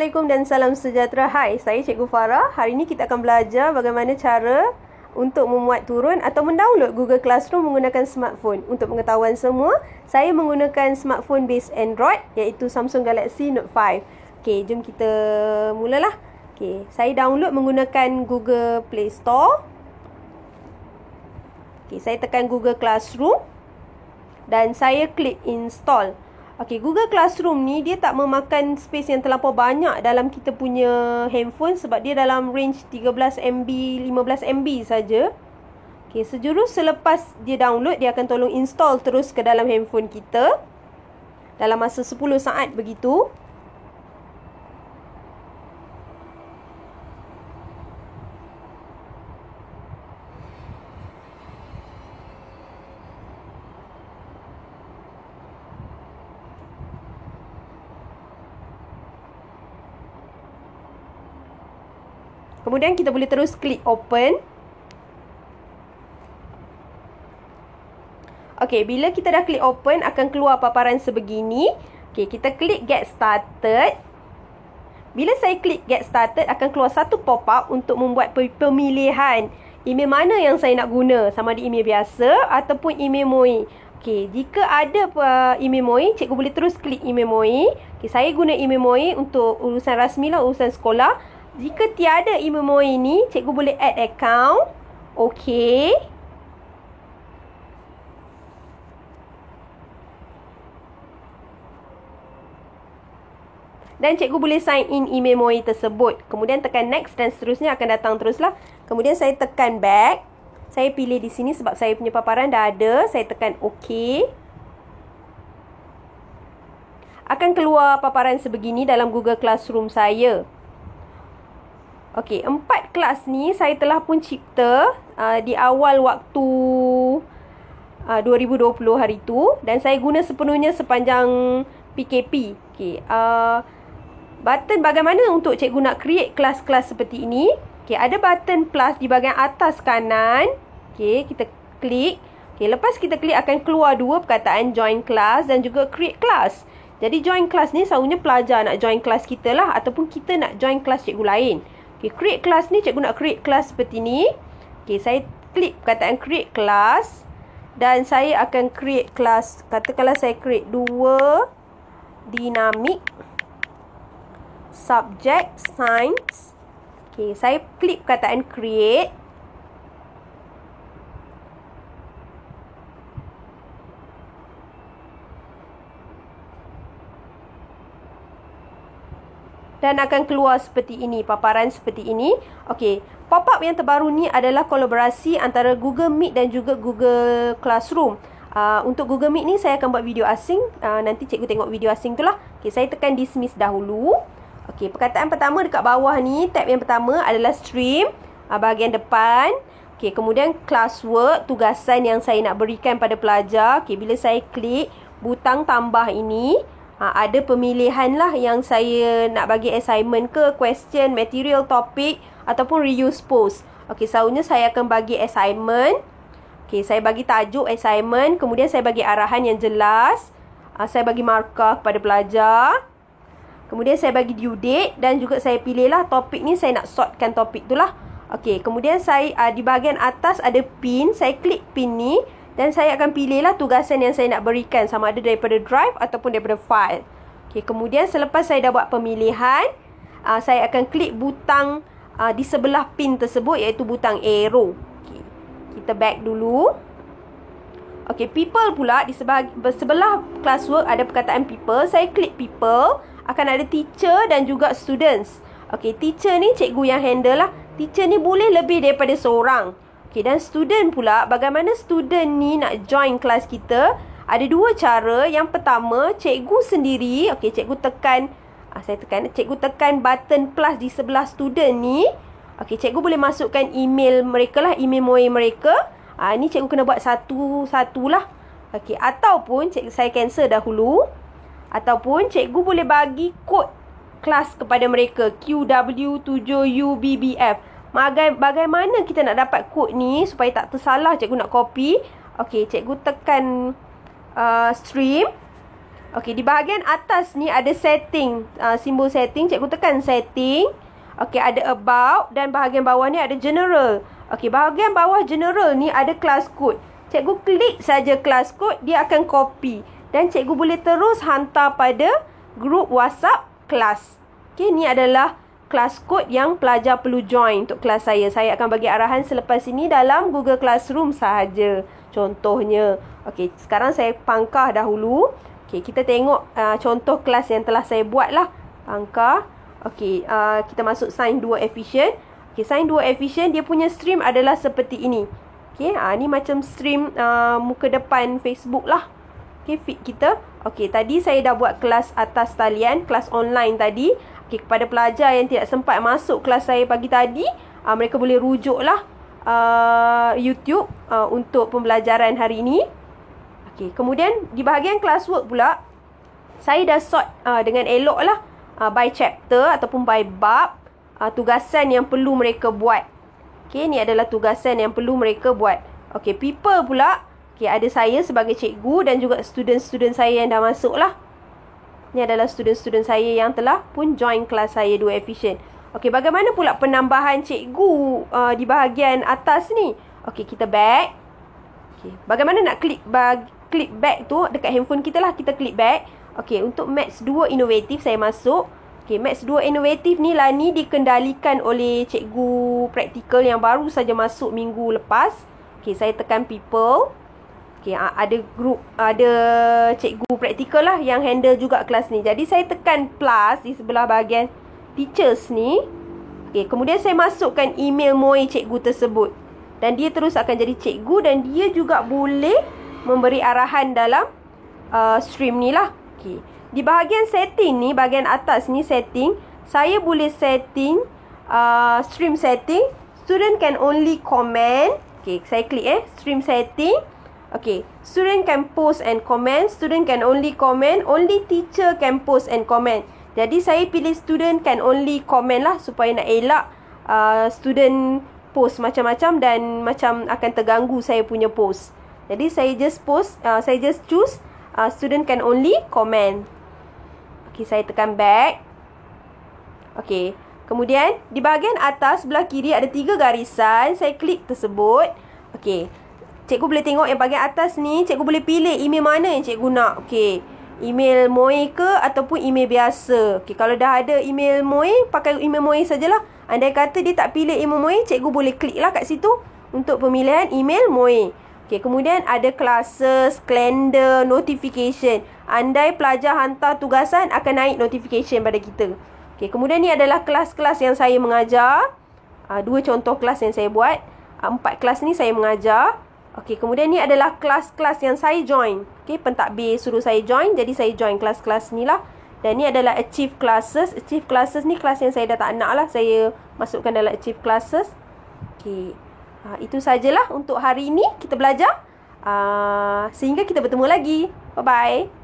Assalamualaikum dan salam sejahtera. Hai, saya Cikgu Farah. Hari ini kita akan belajar bagaimana cara untuk memuat turun atau mendownload Google Classroom menggunakan smartphone. Untuk pengetahuan semua, saya menggunakan smartphone base Android iaitu Samsung Galaxy Note 5. Okey, jom kita mulalah. Okey, saya download menggunakan Google Play Store. Okey, saya tekan Google Classroom dan saya klik install. Okey, Google Classroom ni dia tak memakan space yang terlampau banyak dalam kita punya handphone sebab dia dalam range 13 MB, 15 MB saja. Okey, sejurus selepas dia download, dia akan tolong install terus ke dalam handphone kita dalam masa 10 saat begitu. Kemudian kita boleh terus klik open. Okey, bila kita dah klik open, akan keluar paparan sebegini. Okey, kita klik get started. Bila saya klik get started, akan keluar satu pop-up untuk membuat pemilihan email mana yang saya nak guna. Sama ada email biasa ataupun email MOE. Okey, jika ada email MOE, cikgu boleh terus klik email MOE. Okey, saya guna email MOE untuk urusan rasmi lah, urusan sekolah. Jika tiada email MOE ni, cikgu boleh add account. Okey. Dan cikgu boleh sign in email MOE tersebut. Kemudian tekan next dan seterusnya akan datang teruslah. Kemudian saya tekan back. Saya pilih di sini sebab saya punya paparan dah ada. Saya tekan OK. Akan keluar paparan sebegini dalam Google Classroom saya. Okey, 4 kelas ni saya telah pun cipta di awal waktu 2020 hari tu. Dan saya guna sepenuhnya sepanjang PKP. Okey, button bagaimana untuk cikgu nak create kelas-kelas seperti ini. Okey, ada button plus di bahagian atas kanan. Okey, kita klik. Okey, lepas kita klik akan keluar dua perkataan join class dan juga create class. Jadi join class ni selalunya pelajar nak join kelas kita lah ataupun kita nak join kelas cikgu lain. Okay, create class ni cikgu nak create class seperti ni. Okay, saya klik perkataan create class dan saya akan create class. Katakanlah saya create 2 dinamik subject science. Okay, saya klik perkataan create. Dan akan keluar seperti ini, paparan seperti ini. Okey, pop-up yang terbaru ni adalah kolaborasi antara Google Meet dan juga Google Classroom. Untuk Google Meet ni saya akan buat video asing. Nanti cikgu tengok video asing tu lah. Okey, saya tekan dismiss dahulu. Okey, perkataan pertama dekat bawah ni, tab yang pertama adalah stream, bahagian depan. Okey, kemudian classwork, tugasan yang saya nak berikan pada pelajar. Okey, bila saya klik butang tambah ini, ada pemilihan lah yang saya nak bagi assignment ke, question, material, topik ataupun reuse post. Okey, selalunya saya akan bagi assignment. Okey, saya bagi tajuk assignment. Kemudian saya bagi arahan yang jelas. Saya bagi markah kepada pelajar. Kemudian saya bagi due date dan juga saya pilihlah topik ni saya nak sortkan topik tu lah. Okey, kemudian saya di bahagian atas ada pin. Saya klik pin ni. Dan saya akan pilihlah tugasan yang saya nak berikan sama ada daripada drive ataupun daripada file. Okey, kemudian selepas saya dah buat pemilihan, saya akan klik butang di sebelah pin tersebut iaitu butang arrow. Okey, kita back dulu. Okey, people pula di sebelah classwork ada perkataan people. Saya klik people, akan ada teacher dan juga students. Okey, teacher ni cikgu yang handle lah. Teacher ni boleh lebih daripada seorang. Okey, dan student pula, bagaimana student ni nak join kelas kita? Ada dua cara. Yang pertama, cikgu sendiri. Okey, cikgu tekan, cikgu tekan button plus di sebelah student ni. Okey, cikgu boleh masukkan email mereka lah, email MOE mereka. Ni cikgu kena buat satu-satu lah. Okey, ataupun saya cancel dahulu. Ataupun cikgu boleh bagi kod kelas kepada mereka, QW7UBBF. Bagaimana kita nak dapat kod ni supaya tak tersalah cikgu nak copy. Okey, cikgu tekan stream. Okey, di bahagian atas ni ada setting. Simbol setting. Cikgu tekan setting. Okey, ada about. Dan bahagian bawah ni ada general. Okey, bahagian bawah general ni ada class code. Cikgu klik saja class code, dia akan copy. Dan cikgu boleh terus hantar pada grup WhatsApp kelas. Okey, ni adalah class code yang pelajar perlu join untuk kelas saya. Saya akan bagi arahan selepas ini dalam Google Classroom sahaja. Contohnya. Okey, sekarang saya pangkah dahulu. Okey, kita tengok contoh kelas yang telah saya buat lah. Pangkah. Okey, kita masuk Sains 2 Efficient. Okey, Sains 2 Efficient, dia punya stream adalah seperti ini. Okey, ni macam stream muka depan Facebook lah. Okey, feed kita. Okey, tadi saya dah buat kelas atas talian, kelas online tadi. Okey, kepada pelajar yang tidak sempat masuk kelas saya pagi tadi, mereka boleh rujuk lah YouTube untuk pembelajaran hari ini. Okey, kemudian di bahagian classwork pula, saya dah sort dengan elok lah by chapter ataupun by bab tugasan yang perlu mereka buat. Okey, ni adalah tugasan yang perlu mereka buat. Okey, people pula, okey, ada saya sebagai cikgu dan juga student-student saya yang dah masuk lah. Ni adalah student-student saya yang telah pun join kelas saya 2 Efficient. Okey, bagaimana pula penambahan cikgu di bahagian atas ni? Okey, kita back. Okey, bagaimana nak klik back tu dekat handphone kita lah, kita klik back. Okey, untuk Maths 2 Inovatif saya masuk. Okey, Maths 2 Inovatif ni lah ni dikendalikan oleh cikgu praktikal yang baru saja masuk minggu lepas. Okey, saya tekan people. Okey, ada group, ada cikgu praktikal lah yang handle juga kelas ni. Jadi saya tekan plus di sebelah bahagian teachers ni. Okey, kemudian saya masukkan email MOE cikgu tersebut. Dan dia terus akan jadi cikgu dan dia juga boleh memberi arahan dalam stream ni lah. Okay. Di bahagian setting ni, bahagian atas ni setting, saya boleh setting stream setting. Student can only comment. Okay, saya klik stream setting. Okay, student can post and comment. Student can only comment. Only teacher can post and comment. Jadi saya pilih student can only comment lah supaya nak elak student post macam-macam dan macam akan terganggu saya punya post. Jadi saya just choose student can only comment. Okey, saya tekan back. Okey, kemudian di bahagian atas sebelah kiri ada 3 garisan. Saya klik tersebut. Okey, cikgu boleh tengok yang bahagian atas ni, cikgu boleh pilih email mana yang cikgu nak. Okey, email MOE ke ataupun email biasa. Okey, kalau dah ada email MOE, pakai email MOE sajalah. Andai kata dia tak pilih email MOE, cikgu boleh klik lah kat situ untuk pemilihan email MOE. Okey, kemudian ada classes, calendar, notification. Andai pelajar hantar tugasan, akan naik notification pada kita. Okey, kemudian ni adalah kelas-kelas yang saya mengajar. 2 contoh kelas yang saya buat. 4 kelas ni saya mengajar. Okey, kemudian ni adalah kelas-kelas yang saya join. Okey, pentadbir suruh saya join, jadi saya join kelas-kelas ni lah. Dan ni adalah achieve classes. Achieve classes ni kelas yang saya dah tak nak lah, saya masukkan dalam achieve classes. Okey. Itu sajalah untuk hari ini kita belajar. Sehingga kita bertemu lagi. Bye-bye.